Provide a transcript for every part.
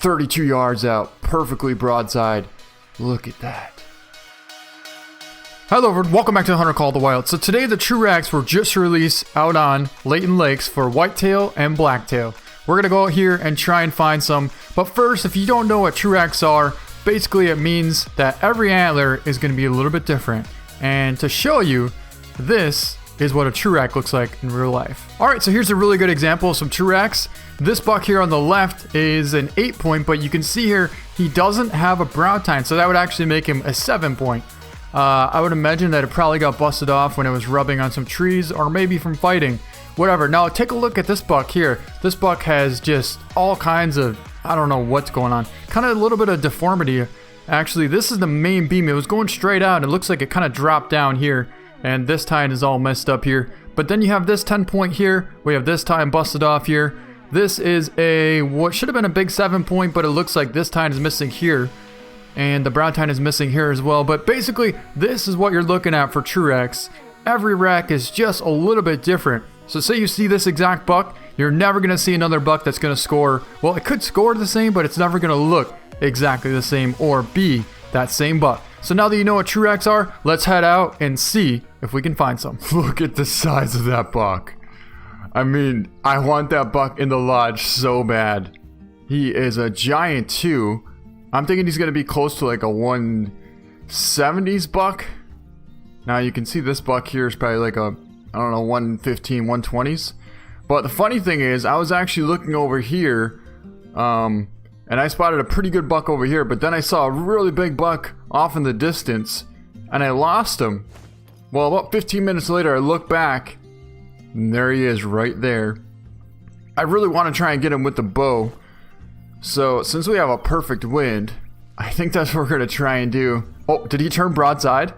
32 yards out, perfectly broadside. Look at that. Hello everyone, welcome back to the Hunter Call of the Wild. So today the TRU-RACKS were just released out on Layton Lakes for whitetail and blacktail. We're going to go out here and try and find some. But first, if you don't know what TRU-RACKS are, basically it means that every antler is going to be a little bit different. And to show you, this is what a TRU-RACK looks like in real life. Alright, so here's a really good example of some TRU-RACKS. This buck here on the left is an 8-point, but you can see here he doesn't have a brow tine, so that would actually make him a 7-point. I would imagine that it probably got busted off when it was rubbing on some trees or maybe from fighting. Whatever. Now take a look at this buck here. This buck has just all kinds of, I don't know what's going on. Kind of a little bit of deformity. Actually, this is the main beam. It was going straight out. It looks like it kind of dropped down here. And this tine is all messed up here. But then you have this 10-point here. We have this tine busted off here. This is a, what should have been a big 7-point, but it looks like this tine is missing here. And the brow tine is missing here as well. But basically, this is what you're looking at for TRU-RACKS. Every rack is just a little bit different. So say you see this exact buck, you're never going to see another buck that's going to score. Well, it could score the same, but it's never going to look exactly the same or be that same buck. So now that you know what TRU-RACKS are, let's head out and see if we can find some. Look at the size of that buck. I mean, I want that buck in the lodge so bad. He is a giant too. I'm thinking he's going to be close to like a 170s buck. Now you can see this buck here is probably like a, I don't know, 115, 120s. But the funny thing is, I was actually looking over here, and I spotted a pretty good buck over here, but then I saw a really big buck off in the distance, and I lost him. Well, about 15 minutes later, I look back, and there he is right there. I really want to try and get him with the bow. So, since we have a perfect wind, I think that's what we're going to try and do. Oh, did he turn broadside?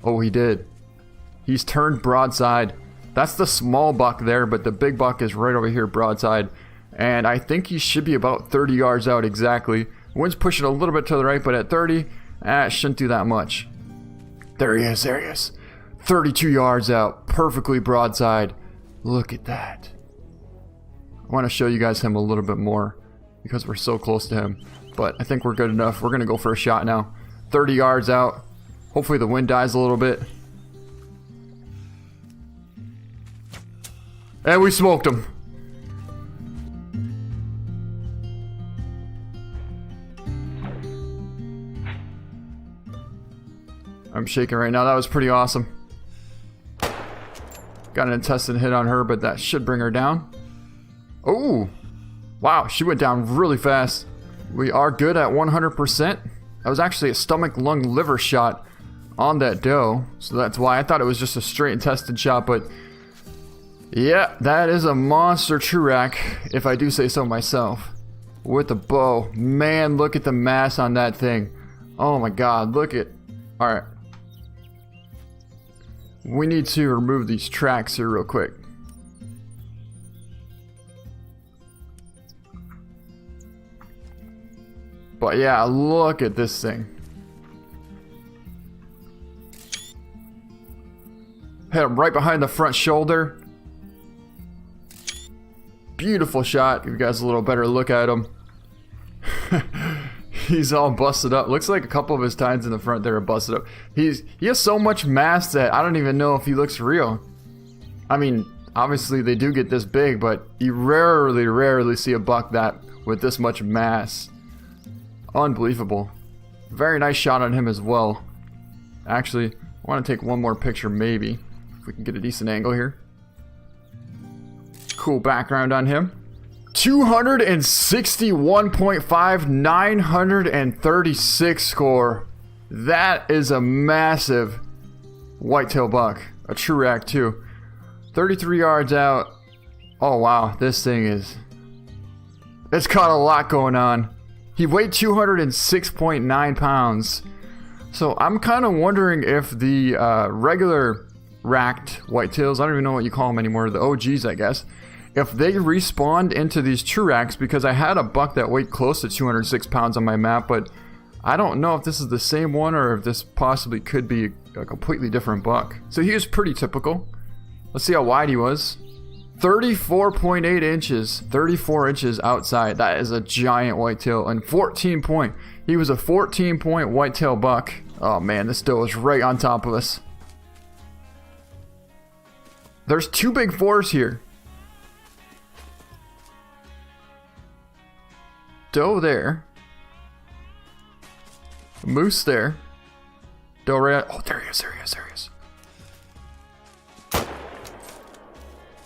Oh, he did. He's turned broadside. That's the small buck there, but the big buck is right over here broadside. And I think he should be about 30 yards out exactly. Wind's pushing a little bit to the right, but at 30, it shouldn't do that much. There he is, there he is. 32 yards out, perfectly broadside. Look at that. I want to show you guys him a little bit more because we're so close to him. But I think we're good enough. We're going to go for a shot now. 30 yards out. Hopefully the wind dies a little bit. And we smoked him. I'm shaking right now. That was pretty awesome. Got an intestine hit on her, but that should bring her down. Oh, wow. She went down really fast. We are good at 100%. That was actually a stomach, lung, liver shot on that doe. So that's why I thought it was just a straight intestine shot, but yeah, that is a monster Tru-Rack, if I do say so myself. With the bow. Man, look at the mass on that thing. Oh my god, look at... Alright. We need to remove these tracks here real quick. But yeah, look at this thing. Hit him right behind the front shoulder. Beautiful shot. Give you guys a little better look at him. He's all busted up. Looks like a couple of his tines in the front there are busted up. He has so much mass that I don't even know if he looks real. I mean, obviously they do get this big, but you rarely see a buck that with this much mass. Unbelievable. Very nice shot on him as well. Actually, I want to take one more picture maybe. If we can get a decent angle here. Cool background on him. 261.5, 936 score. That is a massive whitetail buck. A TRU-RACK too. 33 yards out. Oh wow, this thing is... It's got a lot going on. He weighed 206.9 pounds. So I'm kind of wondering if the regular racked whitetails, I don't even know what you call them anymore, the OGs I guess, if they respawned into these TRU-RACKS, because I had a buck that weighed close to 206 pounds on my map, but I don't know if this is the same one or if this possibly could be a completely different buck. So he was pretty typical. Let's see how wide he was. 34.8 inches, 34 inches outside. That is a giant whitetail. And 14 point. He was a 14 point whitetail buck. Oh man, this doe is right on top of us. There's 2 big 4s here. Doe there. Moose there. Doe right. Oh, there he is, there he is, there he is.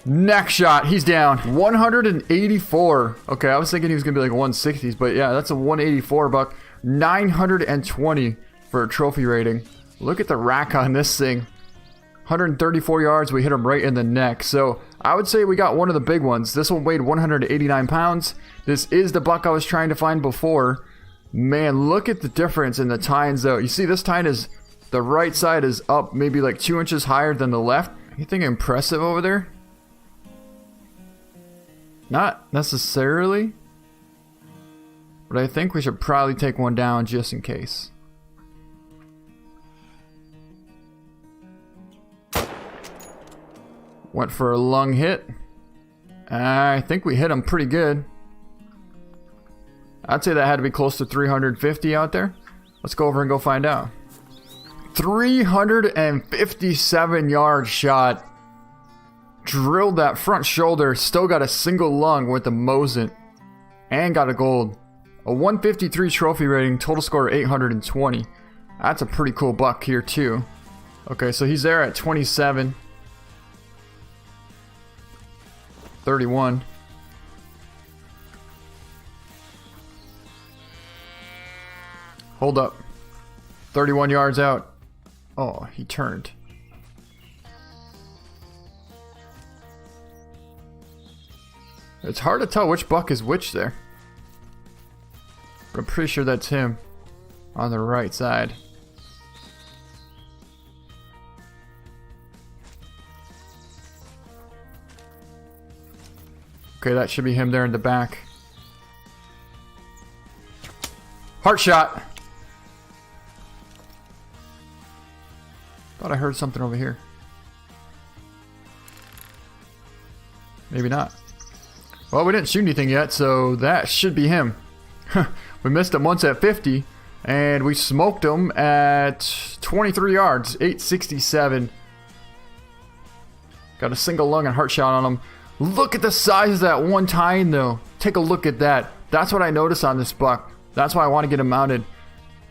Neck shot. He's down. 184. Okay, I was thinking he was going to be like 160s, but yeah, that's a 184 buck. 920 for a trophy rating. Look at the rack on this thing. 134 yards. We hit him right in the neck. So I would say we got one of the big ones. This one weighed 189 pounds. This is the buck I was trying to find before. Man, look at the difference in the tines though. You see this tine is, the right side is up maybe like 2 inches higher than the left. Anything impressive over there? Not necessarily. But I think we should probably take one down just in case. Went for a lung hit. I think we hit him pretty good. I'd say that had to be close to 350 out there. Let's go over and go find out. 357 yard shot. Drilled that front shoulder. Still got a single lung with the Mosin. And got a gold. A 153 trophy rating. Total score 820. That's a pretty cool buck here too. Okay, so he's there at 27. 31. Hold up. 31 yards out. Oh, he turned. It's hard to tell which buck is which there. But I'm pretty sure that's him on the right side. Okay, that should be him there in the back. Heart shot. Thought I heard something over here. Maybe not. Well, we didn't shoot anything yet, so that should be him. We missed him once at 50, and we smoked him at 23 yards, 867. Got a single lung and heart shot on him. Look at the size of that one tine, though. Take a look at that. That's what I noticed on this buck. That's why I want to get him mounted.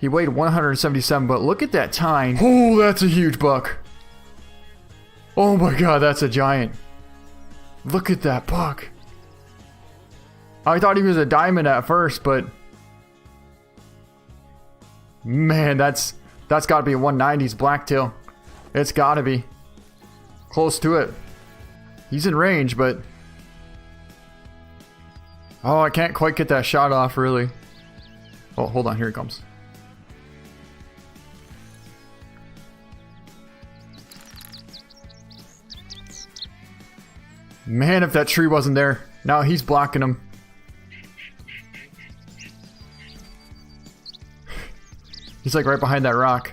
He weighed 177, but look at that tine. Oh, that's a huge buck. Oh my god, that's a giant. Look at that buck. I thought he was a diamond at first, but man, that's got to be a 190s blacktail. It's got to be close to it. He's in range, but oh, I can't quite get that shot off, really. Oh, hold on, here he comes. Man, if that tree wasn't there. Now he's blocking him. He's like right behind that rock.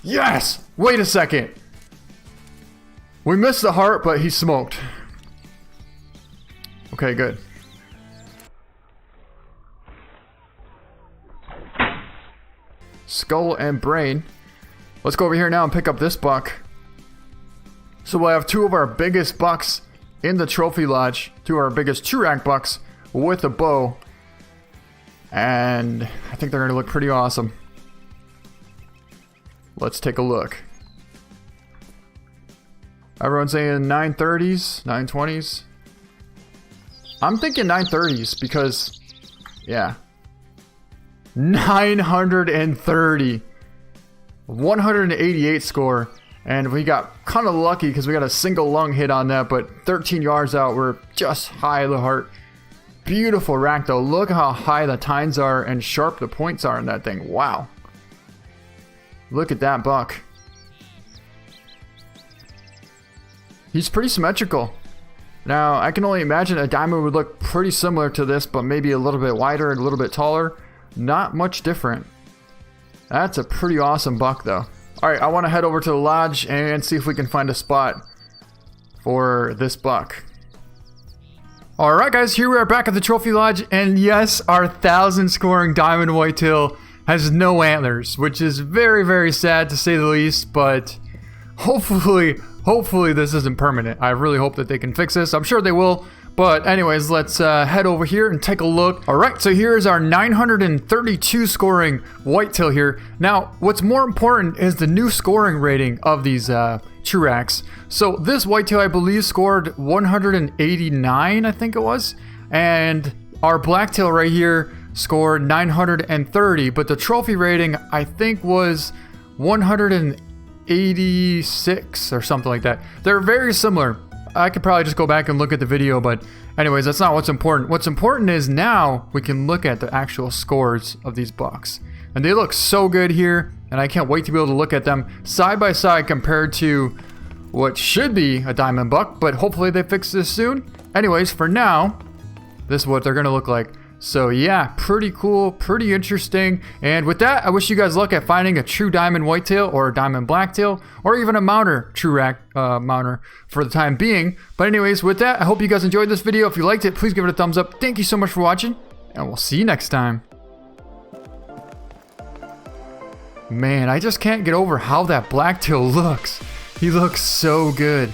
Yes! Wait a second. We missed the heart, but he smoked. Okay, good. Skull and brain. Let's go over here now and pick up this buck. So we'll have two of our biggest bucks in the trophy lodge. Two of our biggest TRU-RACK bucks with a bow. And I think they're going to look pretty awesome. Let's take a look. Everyone's saying 930s, 920s. I'm thinking 930s because, yeah. 930. 188 score. And we got kind of lucky because we got a single lung hit on that, but 13 yards out, we're just high of the heart. Beautiful rack though. Look how high the tines are and sharp the points are in that thing. Wow. Look at that buck. He's pretty symmetrical. Now, I can only imagine a diamond would look pretty similar to this, but maybe a little bit wider and a little bit taller. Not much different. That's a pretty awesome buck though. Alright, I want to head over to the lodge and see if we can find a spot for this buck. Alright guys, here we are back at the trophy lodge, and yes, our 1,000 scoring diamond whitetail has no antlers, which is very, very sad to say the least, but hopefully this isn't permanent. I really hope that they can fix this. I'm sure they will. But anyways, let's head over here and take a look. All right, so here's our 932 scoring whitetail here. Now, what's more important is the new scoring rating of these TRU-RACKS. So this whitetail, I believe, scored 189, I think it was. And our blacktail right here scored 930, but the trophy rating, I think, was 186 or something like that. They're very similar. I could probably just go back and look at the video, but anyways, that's not what's important. What's important is now we can look at the actual scores of these bucks. And they look so good here, and I can't wait to be able to look at them side by side compared to what should be a diamond buck, but hopefully they fix this soon. Anyways, for now, this is what they're gonna look like. So yeah, pretty cool, pretty interesting. And with that, I wish you guys luck at finding a true diamond whitetail or a diamond blacktail or even a mounter TRU-RACK mounter for the time being. But anyways, with that, I hope you guys enjoyed this video. If you liked it, please give it a thumbs up. Thank you so much for watching, and we'll see you next time. Man, I just can't get over how that blacktail looks. He looks so good.